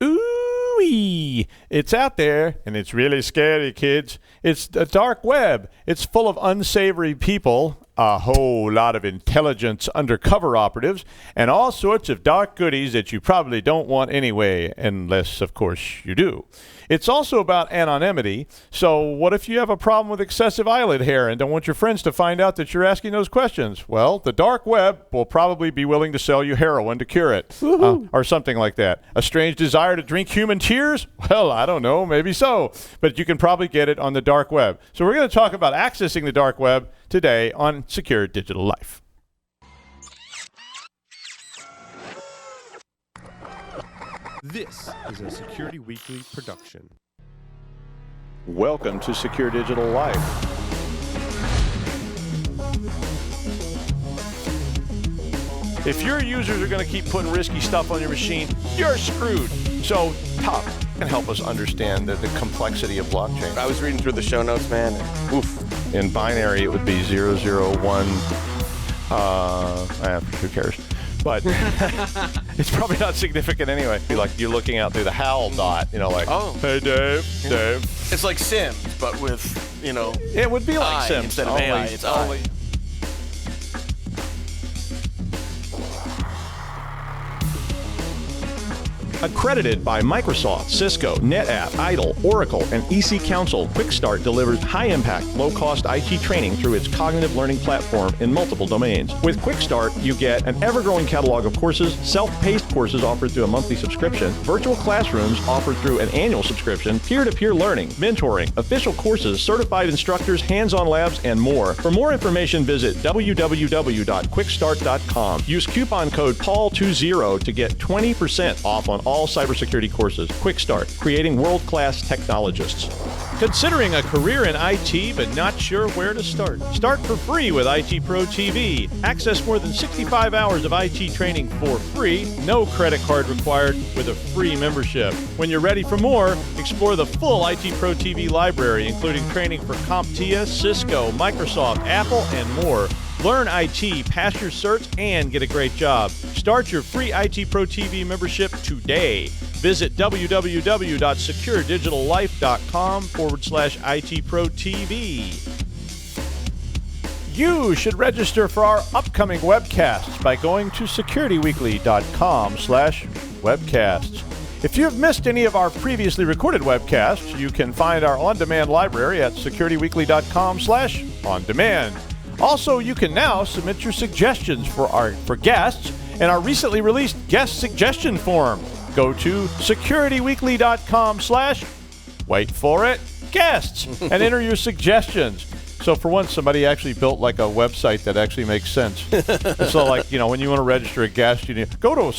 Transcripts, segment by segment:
Ooh-wee. It's out there, and it's really scary, kids. It's the dark web. It's full of unsavory people, a whole lot of intelligence undercover operatives, and all sorts of dark goodies that you probably don't want anyway, unless, of course, you do. It's also about anonymity. So what if you have a problem with excessive eyelid hair and don't want your friends to find out that you're asking those questions? Well, the dark web will probably be willing to sell you heroin to cure it, or something like that. A strange desire to drink human tears? Well, I don't know, maybe so. But you can probably get it on the dark web. So we're going to talk about accessing the dark web today on Secure Digital Life. This is a Security Weekly production. Welcome to Secure Digital Life. If your users are going to keep putting risky stuff on your machine, you're screwed. So Top can help us understand the complexity of blockchain. I was reading through the show notes, man. Oof. In binary, it would be 001. Who cares? But it's probably not significant anyway. Like you're looking out through the HAL dot, like, oh, hey, Dave. It's like Sims, but with, It would be like Sims. Instead of AI, it's only. Accredited by Microsoft, Cisco, NetApp, IDLE, Oracle, and EC Council, QuickStart delivers high-impact, low-cost IT training through its cognitive learning platform in multiple domains. With QuickStart, you get an ever-growing catalog of courses, self-paced courses offered through a monthly subscription, virtual classrooms offered through an annual subscription, peer-to-peer learning, mentoring, official courses, certified instructors, hands-on labs, and more. For more information, visit www.quickstart.com. Use coupon code PAUL20 to get 20% off on all cybersecurity courses. Quick Start, creating world-class technologists. Considering a career in IT but not sure where to start? Start for free with IT Pro TV. Access more than 65 hours of IT training for free, no credit card required, with a free membership. When you're ready for more, explore the full IT Pro TV library, including training for CompTIA, Cisco, Microsoft, Apple, and more. Learn IT, pass your certs, and get a great job. Start your free IT Pro TV membership today. Visit www.securedigitallife.com/IT Pro TV. You should register for our upcoming webcasts by going to securityweekly.com/webcasts. If you have missed any of our previously recorded webcasts, you can find our on-demand library at securityweekly.com/on-demand. Also, you can now submit your suggestions for guests in our recently released guest suggestion form. Go to securityweekly.com/wait for it, guests, and enter your suggestions. So for once, somebody actually built like a website that actually makes sense. So like, when you want to register a guest, you need go to a /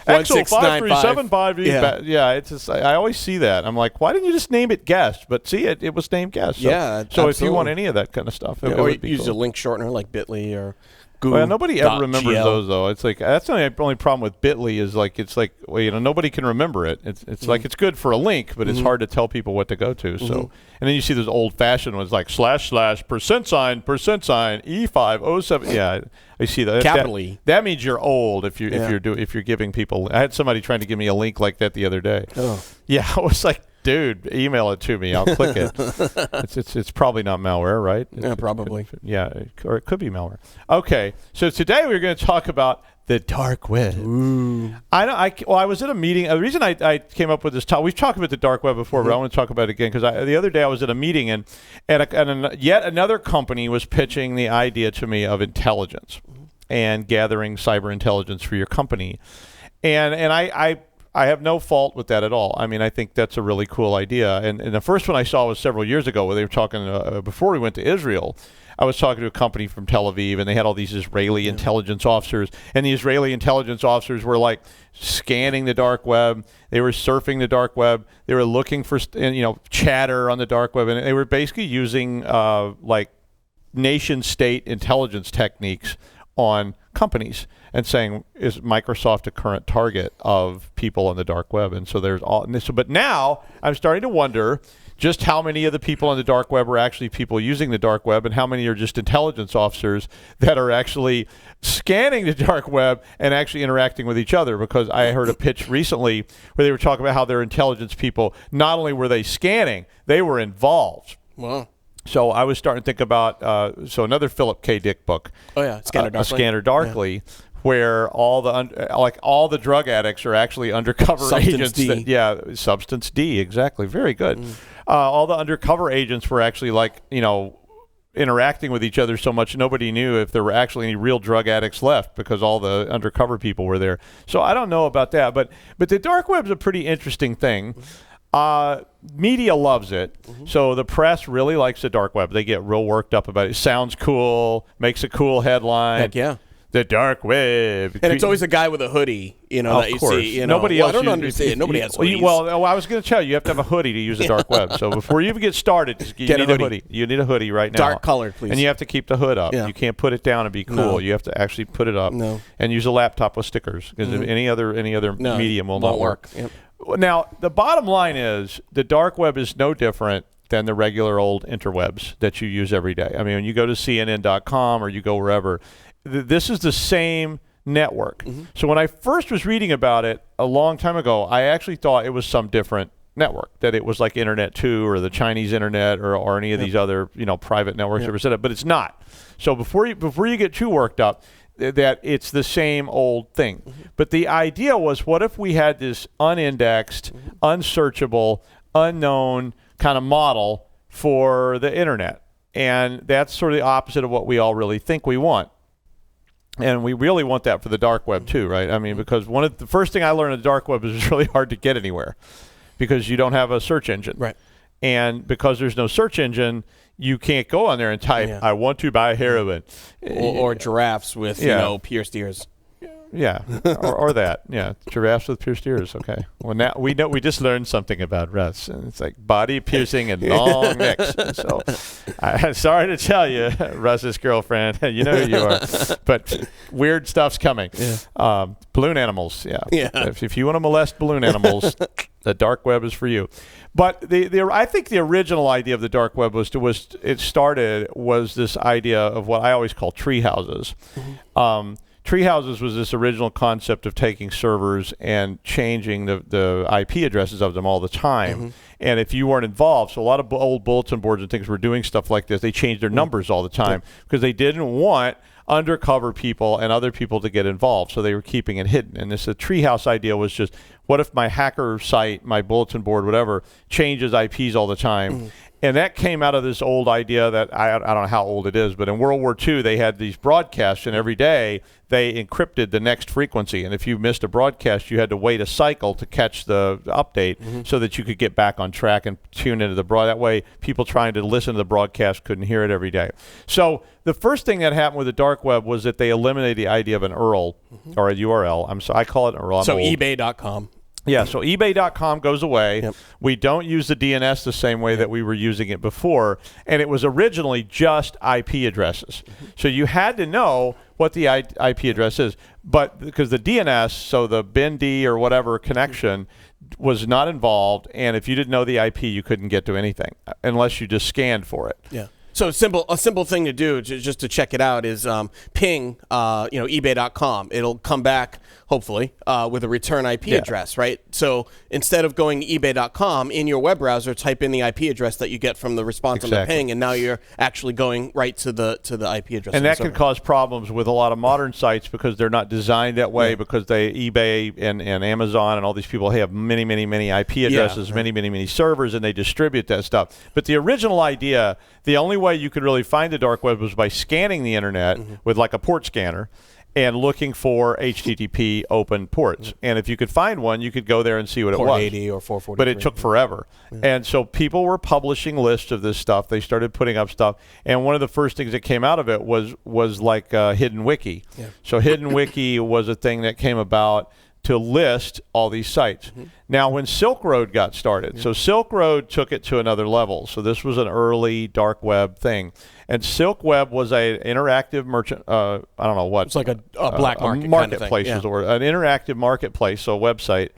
XO5375. Yeah, it's just, I always see that. I'm like, why didn't you just name it guest? But see, it was named guest. So, yeah, so absolutely. If you want any of that kind of stuff, or use a link shortener like Bitly or Google. Well, nobody ever remembers those though. It's like that's the only problem with Bitly is like it's like nobody can remember it. It's like it's good for a link, but it's hard to tell people what to go to. So and then you see those old-fashioned ones like / %, E507. Yeah, I see that. Capital E. That means you're old if you're giving people. I had somebody trying to give me a link like that the other day. Oh. Yeah, I was like, dude, email it to me. I'll click it. It's probably not malware, right? Yeah, probably. Or it could be malware. Okay, so today we're going to talk about the dark web. Ooh. I was at a meeting. The reason I came up with this topic, we've talked about the dark web before, but I want to talk about it again because the other day I was at a meeting and yet another company was pitching the idea to me of intelligence and gathering cyber intelligence for your company, and I have no fault with that at all. I mean, I think that's a really cool idea. And the first one I saw was several years ago where they were talking, before we went to Israel, I was talking to a company from Tel Aviv, and they had all these Israeli intelligence officers, and the Israeli intelligence officers were like scanning the dark web. They were surfing the dark web. They were looking for chatter on the dark web, and they were basically using like nation-state intelligence techniques on companies and saying, is Microsoft a current target of people on the dark web? And so there's all. But now I'm starting to wonder just how many of the people on the dark web are actually people using the dark web, and how many are just intelligence officers that are actually scanning the dark web and actually interacting with each other. Because I heard a pitch recently where they were talking about how their intelligence people, not only were they scanning, they were involved. Wow. So I was starting to think about another Philip K. Dick book. Oh yeah, Scanner Darkly. Scanner Darkly. Yeah. Where all the drug addicts are actually undercover Substance agents. D. Substance D, exactly. Very good. All the undercover agents were actually interacting with each other so much nobody knew if there were actually any real drug addicts left because all the undercover people were there. So I don't know about that, but the dark web's a pretty interesting thing. Media loves it. So the press really likes the dark web. They get real worked up about it. It sounds cool, makes a cool headline. Heck yeah. The dark web. And it's always a guy with a hoodie, that you see. Nobody else. I don't understand. Nobody has hoodies. I was going to tell you, you have to have a hoodie to use the dark web. So before you even get started, you need a hoodie. You need a hoodie right now. Dark colored, please. And you have to keep the hood up. Yeah. You can't put it down and be cool. No. You have to actually put it up. No. And use a laptop with stickers because any other medium will not work. Yep. Now, the bottom line is the dark web is no different than the regular old interwebs that you use every day. I mean, when you go to CNN.com or you go wherever, this is the same network. So when I first was reading about it a long time ago, I actually thought it was some different network, that it was like Internet 2 or the Chinese Internet or any of these other private networks that were set up, but it's not. So before you get too worked up, that it's the same old thing. But the idea was, what if we had this unindexed, unsearchable, unknown kind of model for the Internet? And that's sort of the opposite of what we all really think we want. And we really want that for the dark web too, right? I mean, because one of the first thing I learned in the dark web is it's really hard to get anywhere because you don't have a search engine. Right. And because there's no search engine, you can't go on there and type, I want to buy heroin. Or giraffes with, pierced ears. Yeah, or that. Yeah, giraffes with pierced ears. Okay. Well, now we just learned something about Russ, and it's like body piercing and long necks. So, I'm sorry to tell you, Russ's girlfriend, you know who you are, but weird stuff's coming. Yeah. Balloon animals. Yeah. If you want to molest balloon animals, the dark web is for you. But I think the original idea of the dark web was this idea of what I always call tree houses. Treehouses was this original concept of taking servers and changing the IP addresses of them all the time. And if you weren't involved, so a lot of old bulletin boards and things were doing stuff like this. They changed their numbers all the time because they didn't want undercover people and other people to get involved. So they were keeping it hidden. And the treehouse idea was just, what if my hacker site, my bulletin board, whatever, changes IPs all the time? And that came out of this old idea that I don't know how old it is, but in World War II, they had these broadcasts, and every day they encrypted the next frequency. And if you missed a broadcast, you had to wait a cycle to catch the update so that you could get back on track and tune into the broad. That way, people trying to listen to the broadcast couldn't hear it every day. So the first thing that happened with the dark web was that they eliminated the idea of an URL or a URL. I call it an URL. So eBay.com. Yeah, so eBay.com goes away. We don't use the DNS the same way that we were using it before, and it was originally just IP addresses. So you had to know what the IP address is, but because the DNS, so the BIN-D or whatever connection, was not involved, and if you didn't know the IP, you couldn't get to anything unless you just scanned for it. Yeah. So a simple thing to do just to check it out is ping eBay.com. It'll come back hopefully with a return IP address, right? So instead of going to eBay.com in your web browser, type in the IP address that you get from the response on the ping, and now you're actually going right to the IP address. And that can cause problems with a lot of modern sites because they're not designed that way because eBay and Amazon and all these people have many IP addresses, many servers, and they distribute that stuff. But the original idea, the only way you could really find the dark web was by scanning the internet with like a port scanner and looking for HTTP open ports. And if you could find one, you could go there and see what it was. 480 or 443. But it took forever. And so people were publishing lists of this stuff. They started putting up stuff. And one of the first things that came out of it was like Hidden Wiki. So Hidden Wiki was a thing that came about to list all these sites. Now, when Silk Road got started, so Silk Road took it to another level. So this was an early dark web thing. And Silk Web was a interactive merchant, I don't know what. It's like a black market marketplace kind of thing. was the word. An interactive marketplace, so a website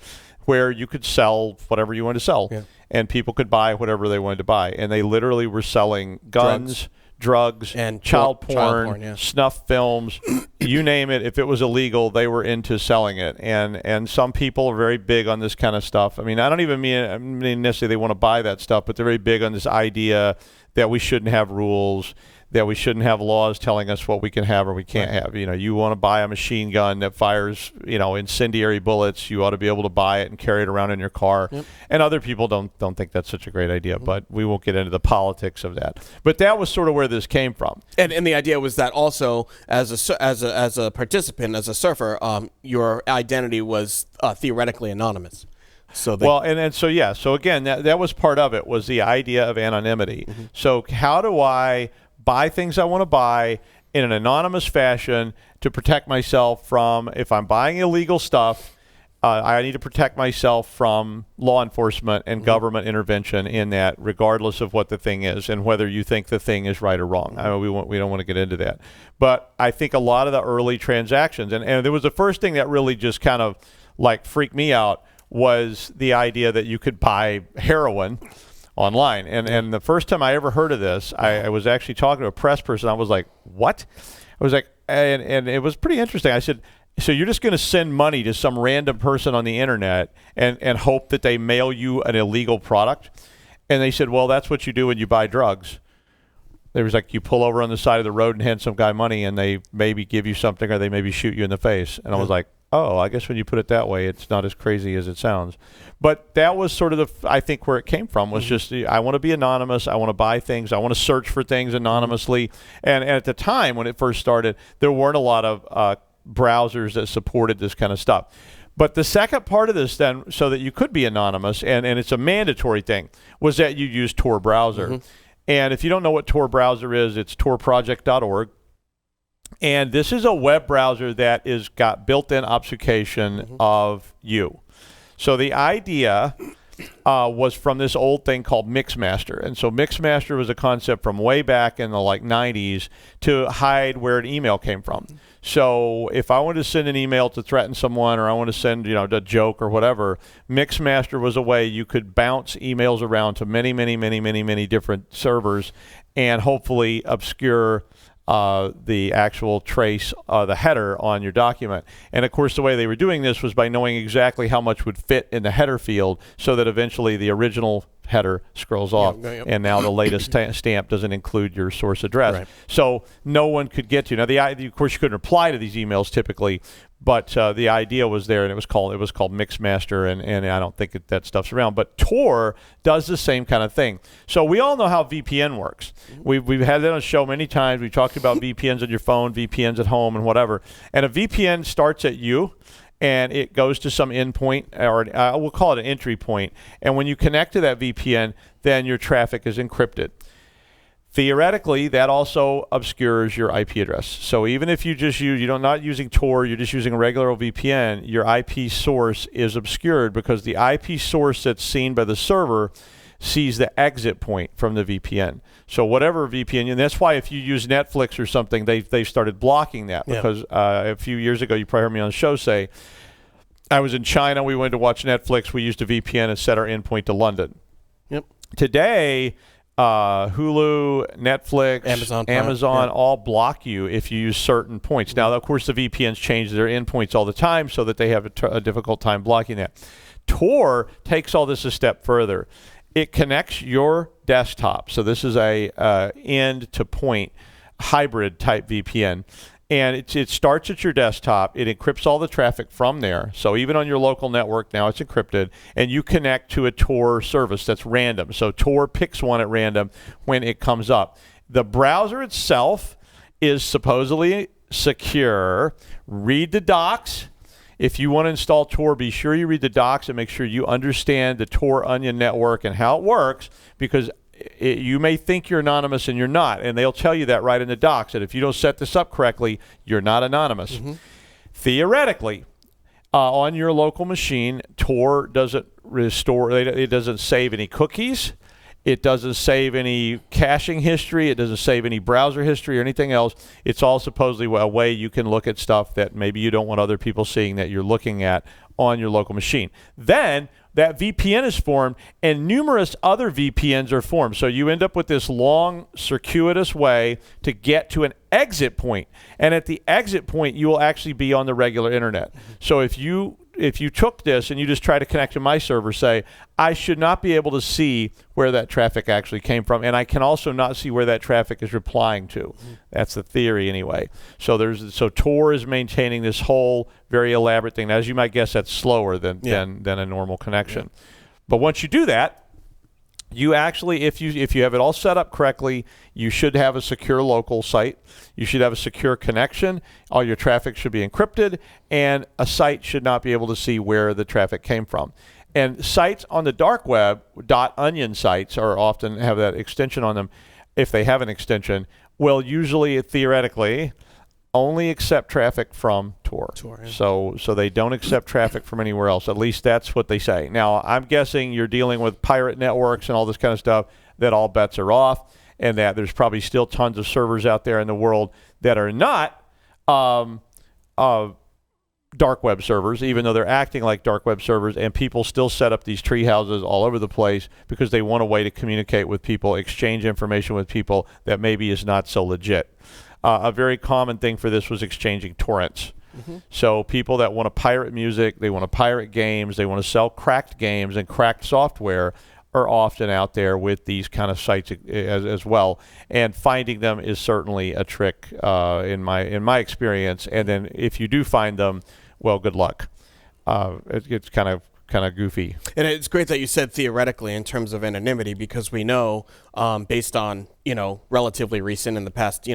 where you could sell whatever you wanted to sell. Yeah. And people could buy whatever they wanted to buy. And they literally were selling guns, drugs, and child porn, yeah. snuff films, you name it. If it was illegal, they were into selling it. And some people are very big on this kind of stuff. I mean, I don't even mean necessarily they want to buy that stuff, but they're very big on this idea that we shouldn't have rules, that we shouldn't have laws telling us what we can have or we can't have. You know, you want to buy a machine gun that fires, incendiary bullets, you ought to be able to buy it and carry it around in your car. Yep. And other people don't think that's such a great idea, but we won't get into the politics of that. But that was sort of where this came from. And the idea was that also as a participant, as a surfer, your identity was theoretically anonymous. So so again, that was part of it, was the idea of anonymity. So how do I buy things I want to buy in an anonymous fashion to protect myself from, if I'm buying illegal stuff, I need to protect myself from law enforcement and government intervention in that, regardless of what the thing is and whether you think the thing is right or wrong. I mean, we don't want to get into that. But I think a lot of the early transactions, and there was the first thing that really just kind of like freaked me out, was the idea that you could buy heroin online. And the first time I ever heard of this, I was actually talking to a press person. I was like, what? I was like, and it was pretty interesting. I said, so you're just going to send money to some random person on the internet and hope that they mail you an illegal product? And they said, well, that's what you do when you buy drugs. There was like, you pull over on the side of the road and hand some guy money and they maybe give you something or they maybe shoot you in the face. And I was like, oh, I guess when you put it that way, it's not as crazy as it sounds. But that was sort of I think where it came from, was just, I want to be anonymous. I want to buy things. I want to search for things anonymously. And at the time when it first started, there weren't a lot of browsers that supported this kind of stuff. But the second part of this then, so that you could be anonymous, and it's a mandatory thing, was that you use Tor browser. And if you don't know what Tor browser is, it's torproject.org. And this is a web browser that is got built-in obfuscation of you. So the idea was from this old thing called Mixmaster. And so Mixmaster was a concept from way back in the 90s to hide where an email came from. So if I wanted to send an email to threaten someone, or I want to send, a joke or whatever, Mixmaster was a way you could bounce emails around to many different servers and hopefully obscure the actual trace, the header on your document. And of course, the way they were doing this was by knowing exactly how much would fit in the header field, so that eventually the original header scrolls off, and now the latest stamp doesn't include your source address. Right. So no one could get to. Now, of course, you couldn't reply to these emails typically, but the idea was there, and it was called Mixmaster, and I don't think that stuff's around. But Tor does the same kind of thing. So we all know how VPN works. We've had that on the show many times. We talked about VPNs on your phone, VPNs at home, and whatever. And a VPN starts at you, and it goes to some endpoint, or we'll call it an entry point. And when you connect to that VPN, then your traffic is encrypted. Theoretically, that also obscures your IP address. So even if you're not using Tor, you're just using a regular old VPN, your IP source is obscured, because the IP source that's seen by the server sees the exit point from the VPN. So whatever VPN, and that's why if you use Netflix or something, they started blocking that, because a few years ago, you probably heard me on the show say, I was in China, we went to watch Netflix, we used a VPN and set our endpoint to London. Yep. Today, Hulu, Netflix, Amazon all block you if you use certain points. Now, of course, the VPNs change their endpoints all the time so that they have a difficult time blocking that. Tor takes all this a step further. It connects your desktop. So this is a end-to-point hybrid type VPN. And it starts at your desktop. It encrypts all the traffic from there. So even on your local network, now it's encrypted. And you connect to a Tor service that's random. So Tor picks one at random when it comes up. The browser itself is supposedly secure. Read the docs. If you want to install Tor, be sure you read the docs and make sure you understand the Tor Onion network and how it works, because you may think you're anonymous and you're not, and they'll tell you that right in the docs, that if you don't set this up correctly, you're not anonymous. Theoretically, on your local machine. Tor doesn't restore, it doesn't save any cookies. It doesn't save any caching history. It doesn't save any browser history or anything else. It's all supposedly a way you can look at stuff that maybe you don't want other people seeing that you're looking at on your local machine. Then that VPN is formed, and numerous other VPNs are formed. So you end up with this long, circuitous way to get to an exit point. And at the exit point, you will actually be on the regular internet. So if you took this and you just try to connect to my server, say, I should not be able to see where that traffic actually came from, and I can also not see where that traffic is replying to. That's the theory anyway. So Tor is maintaining this whole very elaborate thing. Now, as you might guess, that's slower than a normal connection. Yeah. But once you do that, you actually, if you have it all set up correctly, you should have a secure local site. You should have a secure connection. All your traffic should be encrypted, and a site should not be able to see where the traffic came from. And sites on the dark web, .onion sites, are often have that extension on them. If they have an extension, will usually, theoretically, only accept traffic from Tor. Yeah. So they don't accept traffic from anywhere else. At least that's what they say. Now, I'm guessing you're dealing with pirate networks and all this kind of stuff, that all bets are off, and that there's probably still tons of servers out there in the world that are not dark web servers, even though they're acting like dark web servers, and people still set up these tree houses all over the place because they want a way to communicate with people, exchange information with people that maybe is not so legit. A very common thing for this was exchanging torrents. So people that want to pirate music, they want to pirate games, they want to sell cracked games and cracked software are often out there with these kind of sites as well. And finding them is certainly a trick in my experience. And then if you do find them, well, good luck. It's kind of goofy. And it's great that you said theoretically in terms of anonymity, because we know, based on relatively recent, in the past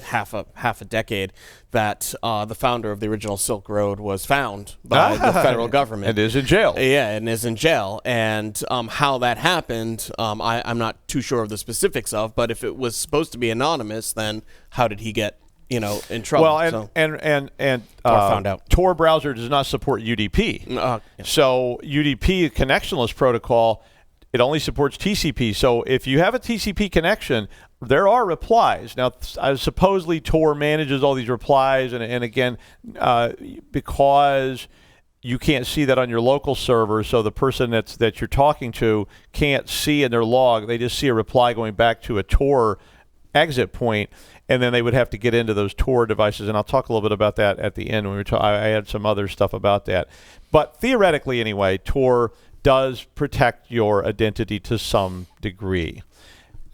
half a decade, that the founder of the original Silk Road was found by the federal government. And is in jail. Yeah, and is in jail. And how that happened, I'm not too sure of the specifics of. But if it was supposed to be anonymous, then how did he get in trouble? Well, and found out. Tor browser does not support UDP. Yeah. So UDP, connectionless protocol, it only supports TCP. So if you have a TCP connection, there are replies. Now, supposedly Tor manages all these replies, and again, because you can't see that on your local server, so the person that you're talking to can't see in their log. They just see a reply going back to a Tor exit point, and then they would have to get into those Tor devices, and I'll talk a little bit about that at the end. When I had some other stuff about that. But theoretically, anyway, Tor does protect your identity to some degree.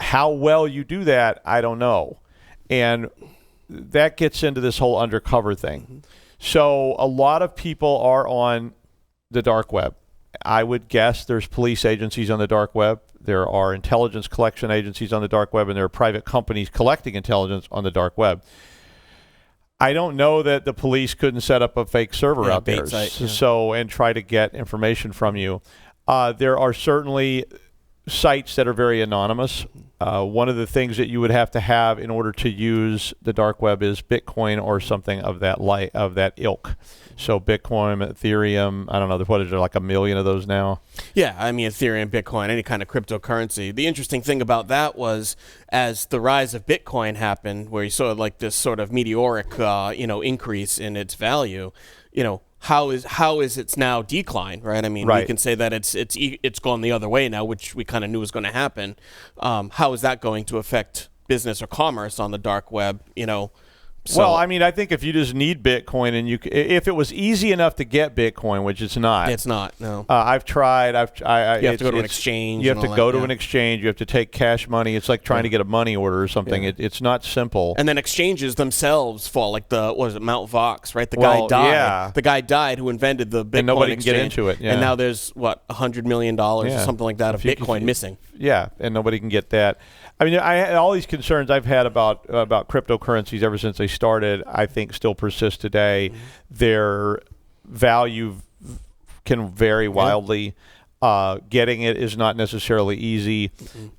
How well you do that, I don't know. And that gets into this whole undercover thing. So a lot of people are on the dark web. I would guess there's police agencies on the dark web. There are intelligence collection agencies on the dark web, and there are private companies collecting intelligence on the dark web. I don't know that the police couldn't set up a fake server out there and try to get information from you. There are certainly sites that are very anonymous. One of the things that you would have to have in order to use the dark web is Bitcoin or something of that ilk. So Bitcoin, Ethereum, I don't know, what is there, like 1 million of those now? Yeah, I mean, Ethereum, Bitcoin, any kind of cryptocurrency. The interesting thing about that was, as the rise of Bitcoin happened, where you saw like this sort of meteoric, increase in its value, how is its now decline, right? I mean, we can say that it's gone the other way now, which we kind of knew was going to happen. How is that going to affect business or commerce on the dark web? Well, I mean, I think if you just need Bitcoin, and if it was easy enough to get Bitcoin, which it's not. It's not. No. I've tried. You have to go to an exchange. You have to go to an exchange. You have to take cash money. It's like trying to get a money order or something. Yeah. It's not simple. And then exchanges themselves fall, like Mt. Vox, right? The guy died. Yeah. The guy died who invented the Bitcoin and nobody exchange. Can get into it. Yeah. And now there's $100 million or something like that of Bitcoin missing. Yeah, and nobody can get that. I mean, all these concerns I've had about cryptocurrencies ever since they started, I think still persist today. Their value can vary wildly. Getting it is not necessarily easy.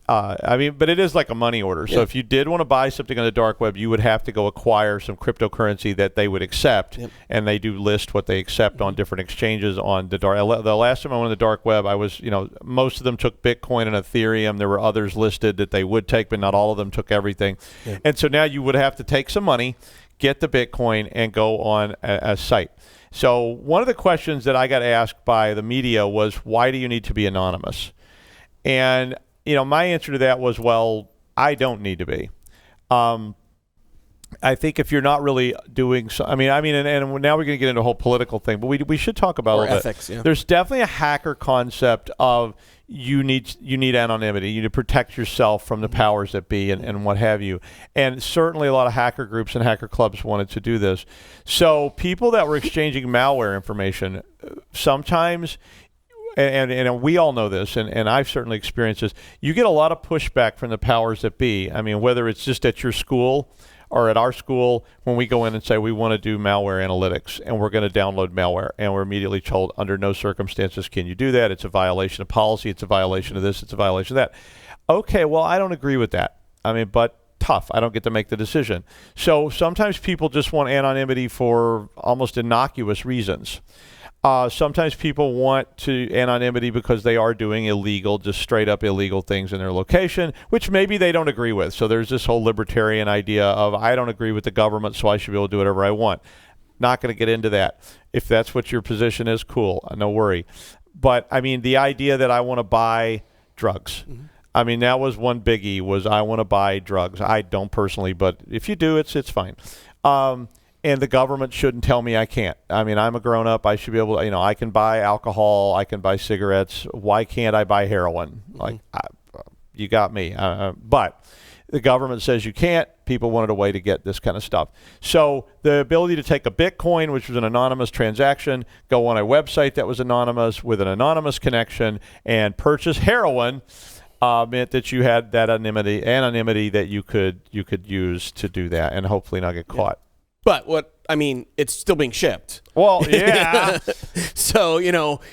But it is like a money order. So if you did want to buy something on the dark web, you would have to go acquire some cryptocurrency that they would accept, and they do list what they accept on different exchanges on the dark. The last time I went on the dark web, I was, most of them took Bitcoin and Ethereum. There were others listed that they would take, but not all of them took everything. And so now you would have to take some money, get the Bitcoin, and go on a site. So one of the questions that I got asked by the media was, why do you need to be anonymous? And, my answer to that was, well, I don't need to be. I think if you're not really doing so, and now we're going to get into a whole political thing, but we should talk about or a little ethics, bit. There's definitely a hacker concept of you need anonymity. You need to protect yourself from the powers that be and what have you. And certainly a lot of hacker groups and hacker clubs wanted to do this. So people that were exchanging malware information, sometimes, and we all know this, and I've certainly experienced this, you get a lot of pushback from the powers that be. I mean, whether it's just at your school or at our school, when we go in and say we want to do malware analytics and we're going to download malware, and we're immediately told under no circumstances can you do that. It's a violation of policy. It's a violation of this. It's a violation of that. Okay, well, I don't agree with that. But tough. I don't get to make the decision. So sometimes people just want anonymity for almost innocuous reasons. Sometimes people want anonymity because they are doing just straight up illegal things in their location, which maybe they don't agree with. So there's this whole libertarian idea of, I don't agree with the government, so I should be able to do whatever I want. Not going to get into that. If that's what your position is, cool, no worry. But the idea that I want to buy drugs. That was one biggie, was I want to buy drugs. I don't personally, but if you do, it's fine. And the government shouldn't tell me I can't. I'm a grown-up. I should be able to, I can buy alcohol. I can buy cigarettes. Why can't I buy heroin? You got me. But the government says you can't. People wanted a way to get this kind of stuff. So the ability to take a Bitcoin, which was an anonymous transaction, go on a website that was anonymous with an anonymous connection, and purchase heroin meant that you had that anonymity that you could use to do that and hopefully not get caught. But it's still being shipped. Well, yeah. So,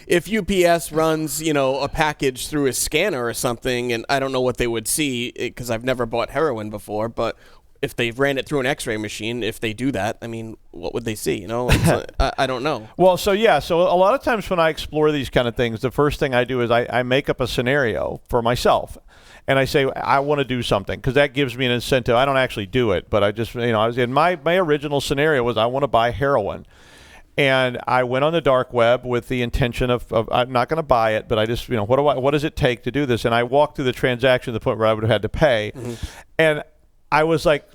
if UPS runs, a package through a scanner or something, and I don't know what they would see because I've never bought heroin before, but if they ran it through an x-ray machine, if they do that, what would they see? I don't know. Well, so a lot of times when I explore these kind of things, the first thing I do is I make up a scenario for myself. And I say, I want to do something, because that gives me an incentive. I don't actually do it, but I just, I was in my original scenario was I want to buy heroin. And I went on the dark web with the intention of I'm not going to buy it, but I just, what does it take to do this? And I walked through the transaction to the point where I would have had to pay. And I was like,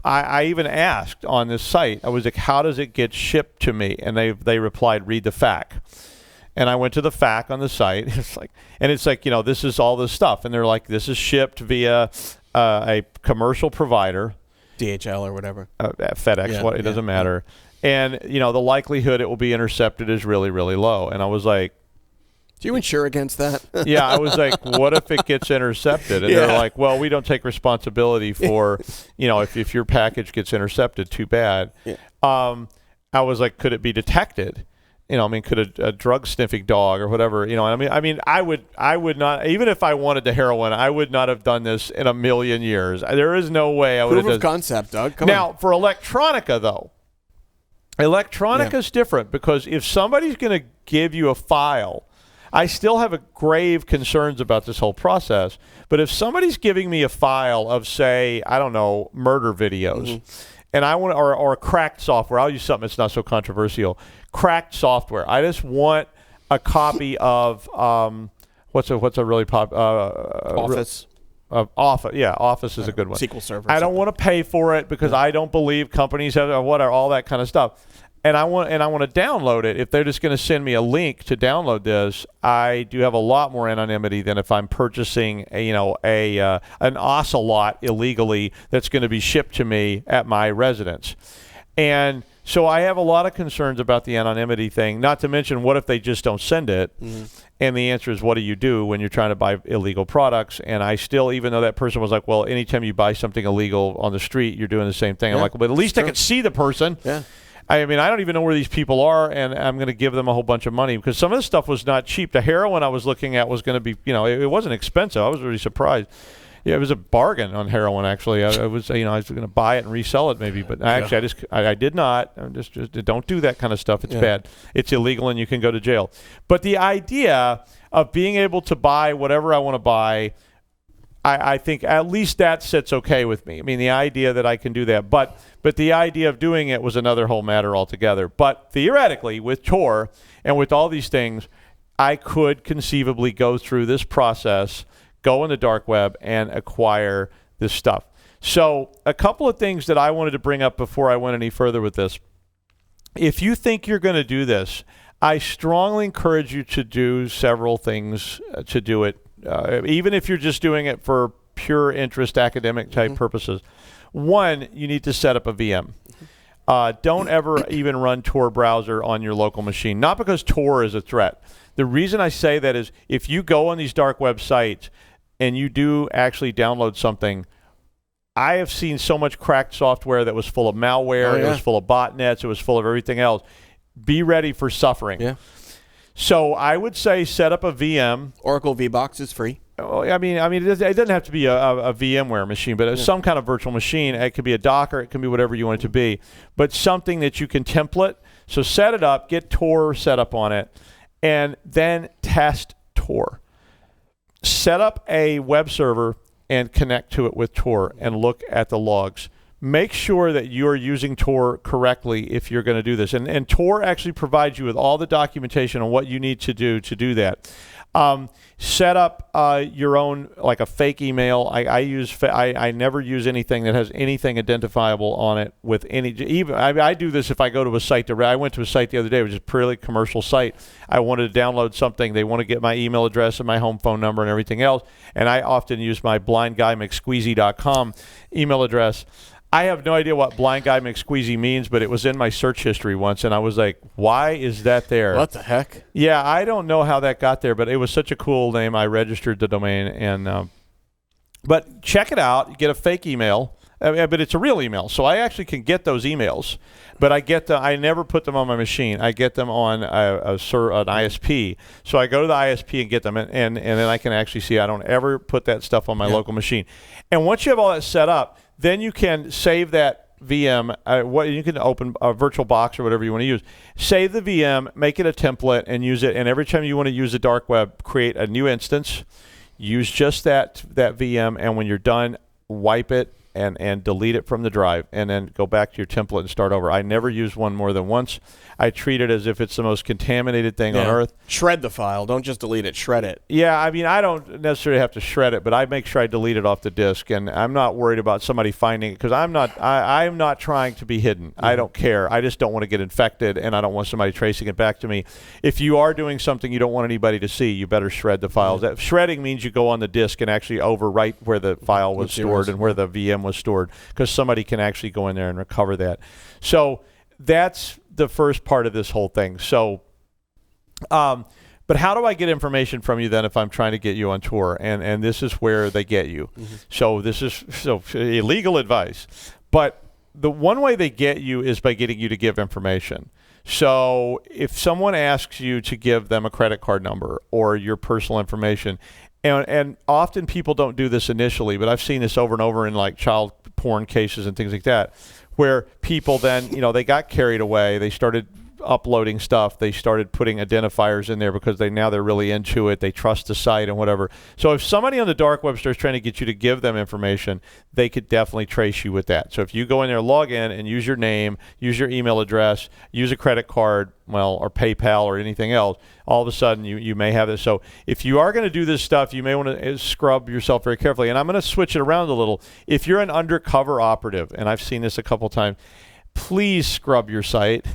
I even asked on this site, I was like, how does it get shipped to me? And they replied, read the FAQ. And I went to the FAQ on the site. It's like, this is all this stuff. And they're like, this is shipped via a commercial provider. DHL or whatever. FedEx, it doesn't matter. And, the likelihood it will be intercepted is really, really low. And I was like, do you insure against that? Yeah, I was like, what if it gets intercepted? And they're like, well, we don't take responsibility for, if your package gets intercepted, too bad. Yeah. I was like, could it be detected? Could a drug sniffing dog or whatever, I would not, even if I wanted the heroin, I would not have done this in a million years. There is no way I would have done. Proof of concept, Doug. Come on. For electronica, though, is different, because if somebody's going to give you a file, I still have grave concerns about this whole process. But if somebody's giving me a file of, say, I don't know, murder videos, and I want, or cracked software, I'll use something that's not so controversial. Cracked software. I just want a copy of what's a really Office. Office. Yeah, Office is a good one. SQL Server. I don't want to pay for it because I don't believe companies have all that kind of stuff. And I want to download it. If they're just going to send me a link to download this, I do have a lot more anonymity than if I'm purchasing an ocelot illegally that's going to be shipped to me at my residence. And so I have a lot of concerns about the anonymity thing, not to mention, what if they just don't send it? And the answer is, what do you do when you're trying to buy illegal products? And I still, even though that person was like, well, anytime you buy something illegal on the street, you're doing the same thing. I'm like, but at least I can see the person. Yeah. I mean, I don't even know where these people are, and I'm going to give them a whole bunch of money because some of this stuff was not cheap. The heroin I was looking at was going to be, it wasn't expensive. I was really surprised. Yeah, it was a bargain on heroin, actually. I was going to buy it and resell it maybe, but actually I did not. Just don't do that kind of stuff. It's bad. It's illegal, and you can go to jail. But the idea of being able to buy whatever I want to buy, I think at least that sits okay with me. I mean, the idea that I can do that, but the idea of doing it was another whole matter altogether. But theoretically, with Tor and with all these things, I could conceivably go through this process, go on the dark web, and acquire this stuff. So a couple of things that I wanted to bring up before I went any further with this. If you think you're going to do this, I strongly encourage you to do several things to do it, even if you're just doing it for pure interest, academic type purposes. One, you need to set up a VM. Don't ever even run Tor browser on your local machine. Not because Tor is a threat. The reason I say that is if you go on these dark web sites and you do actually download something, I have seen so much cracked software that was full of malware, it was full of botnets, it was full of everything else. Be ready for suffering. Yeah. So I would say set up a VM. Oracle VBox is free. I mean, it doesn't have to be a VMware machine, but some kind of virtual machine. It could be a Docker. It can be whatever you want it to be, but something that you can template. So set it up, get Tor set up on it, and then test Tor. Set up a web server and connect to it with Tor and look at the logs. Make sure that you're using Tor correctly if you're going to do this. And Tor actually provides you with all the documentation on what you need to do that. Set up your own, like a fake email. I never use anything that has anything identifiable on it with any. Even I do this if I go to a site. I went to a site the other day, which is a purely commercial site. I wanted to download something. They want to get my email address and my home phone number and everything else. And I often use my blindguymcsqueezy.com email address. I have no idea what blind guy McSqueezy means, but it was in my search history once, and I was like, why is that there? What the heck? Yeah, I don't know how that got there, but it was such a cool name. I registered the domain. But check it out. Get a fake email, but it's a real email. So I actually can get those emails, but I never put them on my machine. I get them on an ISP. So I go to the ISP and get them, and then I can actually see I don't ever put that stuff on my local machine. And once you have all that set up, then you can save that VM. You can open a virtual box or whatever you want to use. Save the VM, make it a template, and use it. And every time you want to use the dark web, create a new instance. Use just that VM, and when you're done, wipe it and delete it from the drive, and then go back to your template and start over. I never use one more than once. I treat it as if it's the most contaminated thing on earth. Shred the file. Don't just delete it. Shred it. Yeah, I mean, I don't necessarily have to shred it, but I make sure I delete it off the disk, and I'm not worried about somebody finding it because I'm not trying to be hidden. I don't care. I just don't want to get infected, and I don't want somebody tracing it back to me. If you are doing something you don't want anybody to see, you better shred the files. Shredding means you go on the disk and actually overwrite where the file was stored and where the VM was stored, because somebody can actually go in there and recover that. So that's the first part of this whole thing. So, but how do I get information from you then if I'm trying to get you on Tor? And this is where they get you. So this is illegal advice. But the one way they get you is by getting you to give information. So if someone asks you to give them a credit card number or your personal information, and often people don't do this initially, but I've seen this over and over in like child porn cases and things like that, where people then, they got carried away. They started uploading stuff. They started putting identifiers in there because they're really into it. They trust the site and whatever. So if somebody on the dark web starts trying to get you to give them information, they could definitely trace you with that. So if you go in there, log in, and use your name, use your email address, use a credit card, or PayPal or anything else, all of a sudden you may have this. So if you are going to do this stuff, you may want to scrub yourself very carefully. And I'm going to switch it around a little. If you're an undercover operative, and I've seen this a couple times, please scrub your site.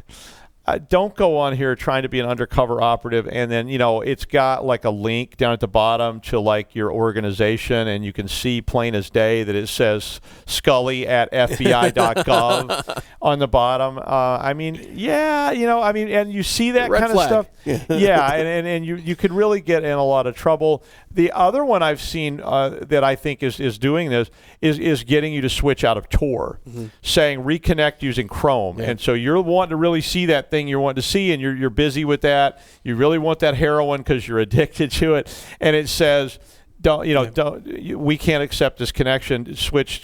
don't go on here trying to be an undercover operative and then, it's got like a link down at the bottom to like your organization, and you can see plain as day that it says Scully at FBI.gov on the bottom. And you see that Red kind flag. of stuff. Yeah, and you could really get in a lot of trouble. The other one I've seen that I think is doing this is getting you to switch out of Tor, saying reconnect using Chrome. Yeah. And so you're wanting to really see that thing you're wanting to see, and you're busy with that. You really want that heroin because you're addicted to it, and it says, we can't accept this connection.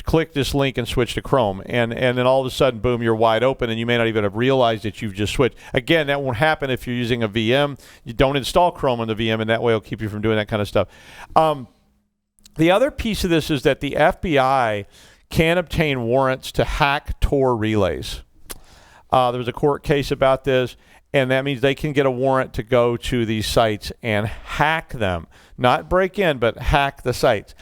Click this link and switch to Chrome, and then all of a sudden, boom, you're wide open, and you may not even have realized that you've just switched. Again, that won't happen if you're using a VM. You don't install Chrome on the VM, and that way it'll keep you from doing that kind of stuff. The other piece of this is that the FBI can obtain warrants to hack Tor relays. There was a court case about this, and that means they can get a warrant to go to these sites and hack them, not break in, but hack the sites.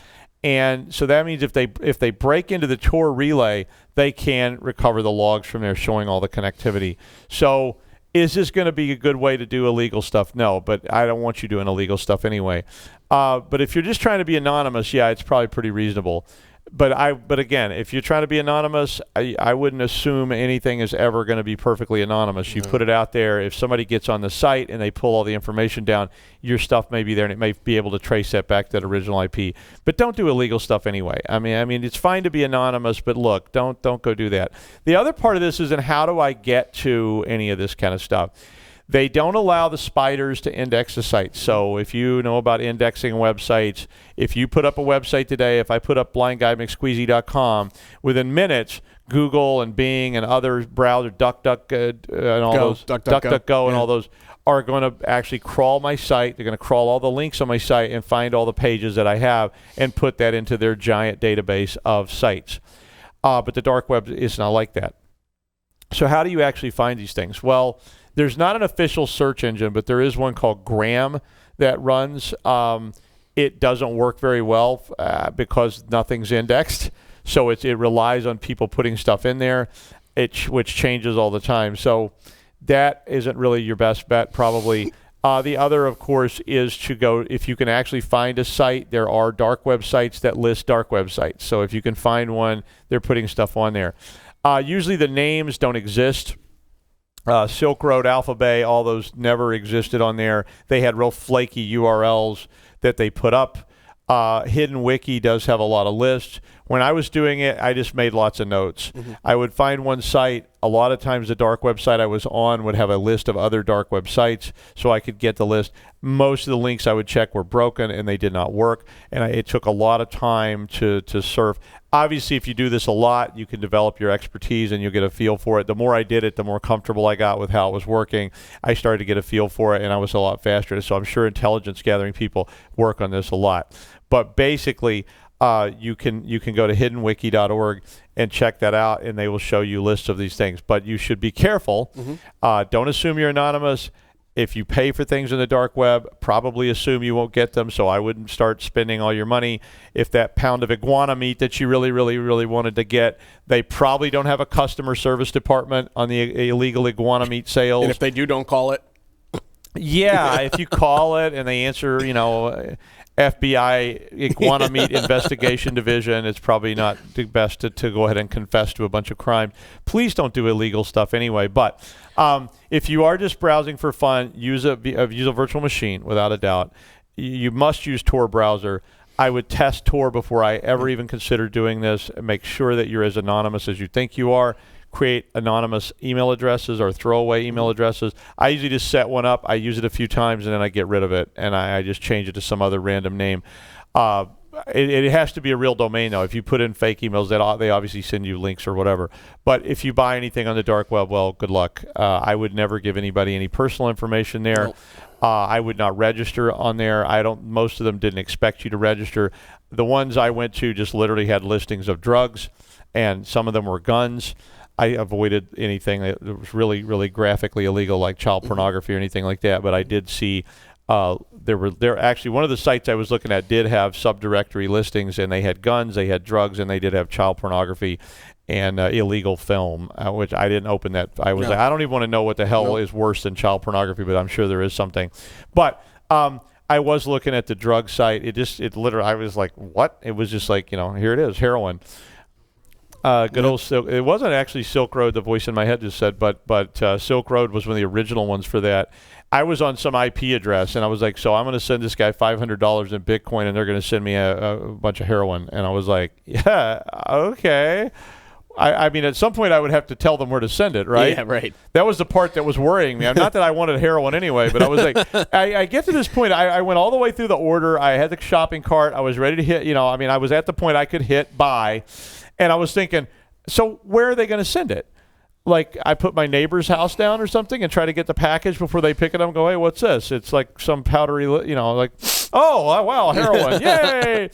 And so that means if they break into the Tor relay, they can recover the logs from there showing all the connectivity. So is this going to be a good way to do illegal stuff? No, but I don't want you doing illegal stuff anyway. But if you're just trying to be anonymous, yeah, it's probably pretty reasonable. But again, if you're trying to be anonymous, I wouldn't assume anything is ever going to be perfectly anonymous. You put it out there. If somebody gets on the site and they pull all the information down, your stuff may be there, and it may be able to trace that back to that original IP. But don't do illegal stuff anyway. I mean, it's fine to be anonymous, but look, don't go do that. The other part of this is, how do I get to any of this kind of stuff? They don't allow the spiders to index the site. So if you know about indexing websites, if you put up a website today, if I put up blindguymcsqueezy.com, within minutes, Google and Bing and other browsers, DuckDuckGo and all those are going to actually crawl my site. They're going to crawl all the links on my site and find all the pages that I have and put that into their giant database of sites. But the dark web is not like that. So how do you actually find these things? Well, there's not an official search engine, but there is one called Graham that runs. It doesn't work very well because nothing's indexed. So it relies on people putting stuff in there, which changes all the time. So that isn't really your best bet, probably. The other, of course, is to go, if you can actually find a site, there are dark web sites that list dark web sites. So if you can find one, they're putting stuff on there. Usually the names don't exist. Silk Road, Alpha Bay, all those never existed on there. They had real flaky URLs that they put up. Hidden Wiki does have a lot of lists. When I was doing it, I just made lots of notes. I would find one site. A lot of times the dark website I was on would have a list of other dark websites, so I could get the list. Most of the links I would check were broken and they did not work, and it took a lot of time to surf. Obviously, if you do this a lot, you can develop your expertise and you'll get a feel for it. The more I did it, the more comfortable I got with how it was working. I started to get a feel for it, and I was a lot faster. So I'm sure intelligence gathering people work on this a lot. But basically, you can go to hiddenwiki.org and check that out, and they will show you lists of these things. But you should be careful. Don't assume you're anonymous. If you pay for things in the dark web, probably assume you won't get them, so I wouldn't start spending all your money. If that pound of iguana meat that you really, really, really wanted to get, they probably don't have a customer service department on the illegal iguana meat sales. And if they do, don't call it. Yeah, if you call it and they answer, FBI Iguana Meat Investigation Division, it's probably not the best to go ahead and confess to a bunch of crime. Please don't do illegal stuff anyway. But if you are just browsing for fun, use a virtual machine without a doubt. You must use Tor browser. I would test Tor before I ever even consider doing this. Make sure that you're as anonymous as you think you are. Create anonymous email addresses or throwaway email addresses. I usually just set one up. I use it a few times and then I get rid of it, and I just change it to some other random name. It has to be a real domain, though. If you put in fake emails, they obviously send you links or whatever. But if you buy anything on the dark web, well, good luck. I would never give anybody any personal information there. Nope. I would not register on there. Most of them didn't expect you to register. The ones I went to just literally had listings of drugs, and some of them were guns. I avoided anything that was really, really graphically illegal, like child pornography or anything like that. But I did see There actually, one of the sites I was looking at did have subdirectory listings, and they had guns, they had drugs, and they did have child pornography and illegal film, which I didn't open that. I was like, I don't even want to know what the hell is worse than child pornography, but I'm sure there is something. But I was looking at the drug site. It literally, I was like, what? It was just like, here it is, heroin. Good old Silk. It wasn't actually Silk Road, the voice in my head just said, but Silk Road was one of the original ones for that. I was on some IP address, and I was like, so I'm going to send this guy $500 in Bitcoin, and they're going to send me a bunch of heroin. And I was like, yeah, okay. I mean, at some point, I would have to tell them where to send it, right? Yeah, right. That was the part that was worrying me. Not that I wanted heroin anyway, but I was like, I get to this point. I went all the way through the order. I had the shopping cart. I was ready to hit, I was at the point I could hit buy. And I was thinking, so where are they going to send it? Like, I put my neighbor's house down or something and try to get the package before they pick it up and go, hey, what's this? It's like some powdery, like, oh, wow, heroin. Yay.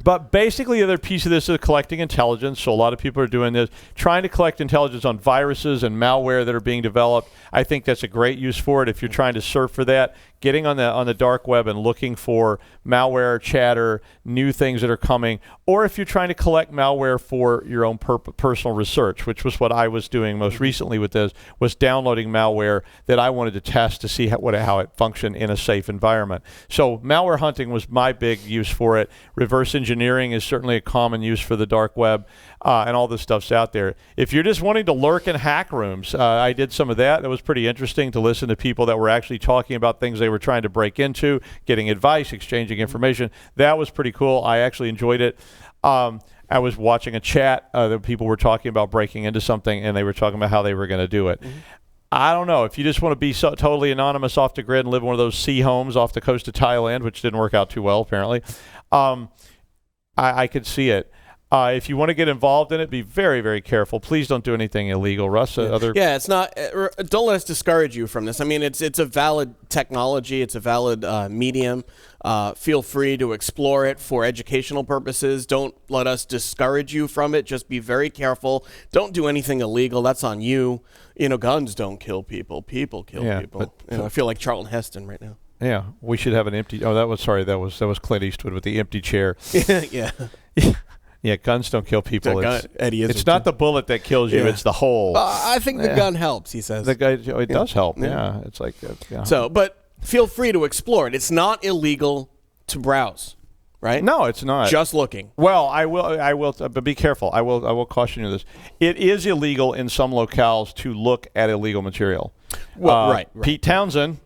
But basically, the other piece of this is collecting intelligence. So a lot of people are doing this, trying to collect intelligence on viruses and malware that are being developed. I think that's a great use for it if you're trying to surf for that. Getting on the dark web and looking for malware, chatter, new things that are coming, or if you're trying to collect malware for your own personal research, which was what I was doing most recently with this, was downloading malware that I wanted to test to see how it functioned in a safe environment. So malware hunting was my big use for it. Reverse engineering is certainly a common use for the dark web, and all this stuff's out there. If you're just wanting to lurk in hack rooms, I did some of that. That was pretty interesting to listen to people that were actually talking about things they were trying to break into, getting advice, exchanging information. That was pretty cool. I actually enjoyed it. I was watching a chat that people were talking about breaking into something, and they were talking about how they were going to do it. Mm-hmm. I don't know. If you just want to be totally anonymous off the grid and live in one of those sea homes off the coast of Thailand, which didn't work out too well, apparently, I could see it. If you want to get involved in it, be very, very careful. Please don't do anything illegal, Russ. It's not. Don't let us discourage you from this. I mean, it's a valid technology. It's a valid medium. Feel free to explore it for educational purposes. Don't let us discourage you from it. Just be very careful. Don't do anything illegal. That's on you. Guns don't kill people. People kill people. But, I feel like Charlton Heston right now. Yeah, we should have an empty. Oh, that was Clint Eastwood with the empty chair. Yeah. Yeah, guns don't kill people. It's not the bullet that kills you; it's the hole. I think the gun helps. He says it does help. Yeah, it's like so. But feel free to explore it. It's not illegal to browse, right? No, it's not. Just looking. Well, I will, but be careful. I will caution you this. It is illegal in some locales to look at illegal material. Well, right. Pete Townsend.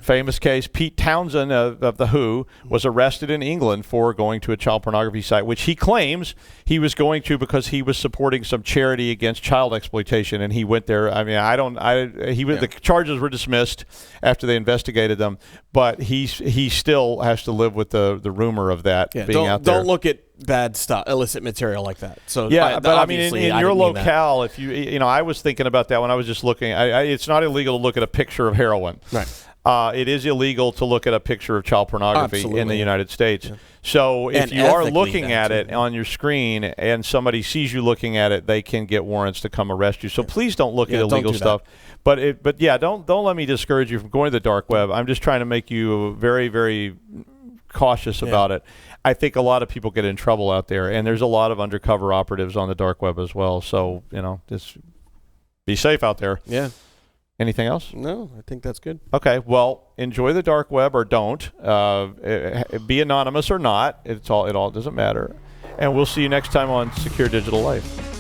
Famous case, Pete Townsend of The Who was arrested in England for going to a child pornography site, which he claims he was going to because he was supporting some charity against child exploitation, and he went there. I mean, the charges were dismissed after they investigated them, but he still has to live with the rumor of that being out there. Don't look at bad stuff, illicit material like that. So but I mean, in your locale, if I was thinking about that when I was just looking. It's not illegal to look at a picture of heroin. Right. It is illegal to look at a picture of child pornography in the United States. Yeah. So if you are looking at it on your screen and somebody sees you looking at it, they can get warrants to come arrest you. So please don't look at illegal stuff. But don't let me discourage you from going to the dark web. I'm just trying to make you very, very cautious about it. I think a lot of people get in trouble out there, and there's a lot of undercover operatives on the dark web as well. So just be safe out there. Yeah. Anything else? No, I think that's good. Okay, well, enjoy the dark web or don't. Be anonymous or not. It all doesn't matter. And we'll see you next time on Secure Digital Life.